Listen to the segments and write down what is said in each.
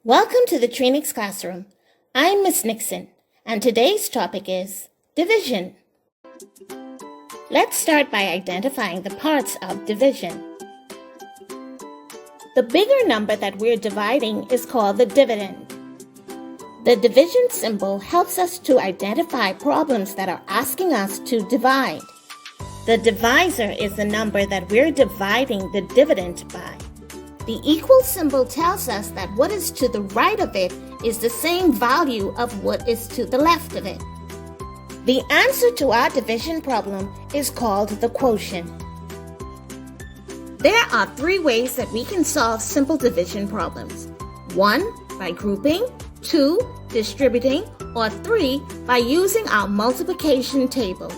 Welcome to the Trinix Classroom. I'm Miss Nixon, and today's topic is division. Let's start by identifying the parts of division. The bigger number that we're dividing is called the dividend. The division symbol helps us to identify problems that are asking us to divide. The divisor is the number that we're dividing the dividend by. The equal symbol tells us that what is to the right of it is the same value of what is to the left of it. The answer to our division problem is called the quotient. There are three ways that we can solve simple division problems. 1, by grouping, 2, distributing, or 3, by using our multiplication table.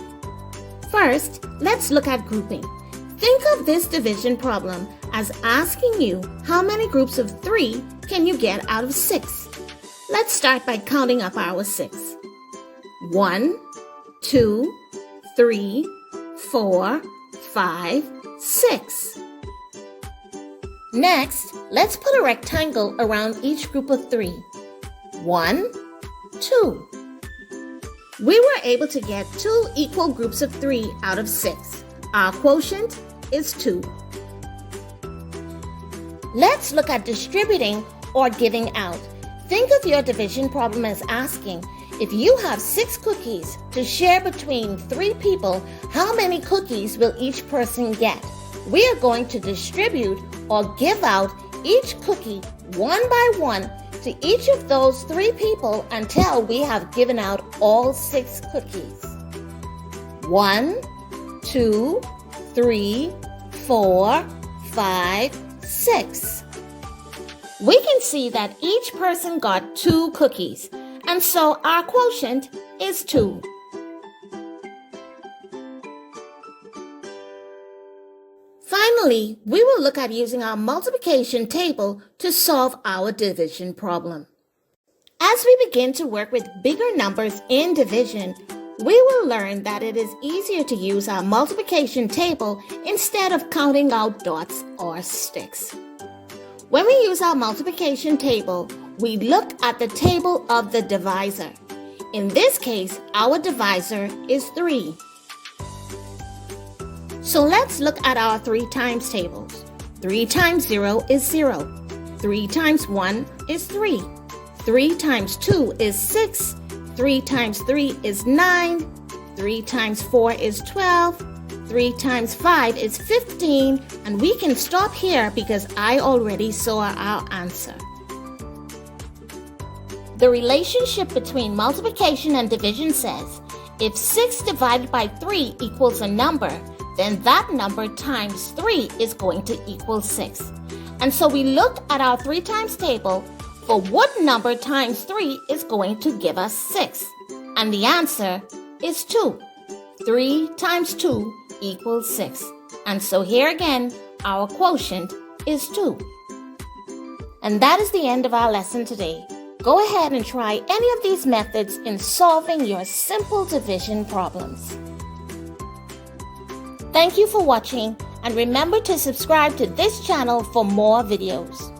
First, let's look at grouping. Think of this division problem as asking you how many groups of 3 can you get out of 6. Let's start by counting up our 6. 1, 2, 3, 4, 5, 6. Next, let's put a rectangle around each group of 3. 1, 2. We were able to get 2 equal groups of 3 out of 6. Our quotient is 2. Let's look at distributing or giving out. Think of your division problem as asking, if you have 6 cookies to share between 3 people, how many cookies will each person get? We are going to distribute or give out each cookie one by one to each of those 3 people until we have given out all 6 cookies. 1, 2, 3, 4, 5, 6. We can see that each person got 2 cookies, and so our quotient is 2. Finally, we will look at using our multiplication table to solve our division problem. As we begin to work with bigger numbers in division, we will learn that it is easier to use our multiplication table instead of counting out dots or sticks. When we use our multiplication table, we look at the table of the divisor. In this case, our divisor is 3. So let's look at our 3 times tables. 3 times 0 is 0. 3 times 1 is 3. 3 times 2 is 6. 3 times 3 is 9. 3 times 4 is 12. 3 times 5 is 15. And we can stop here because I already saw our answer. The relationship between multiplication and division says, if 6 divided by 3 equals a number, then that number times 3 is going to equal 6. And so we look at our 3 times table for what number times 3 is going to give us 6. And the answer is 2. 3 times 2 equals 6. And so here again, our quotient is 2. And that is the end of our lesson today. Go ahead and try any of these methods in solving your simple division problems. Thank you for watching, and remember to subscribe to this channel for more videos.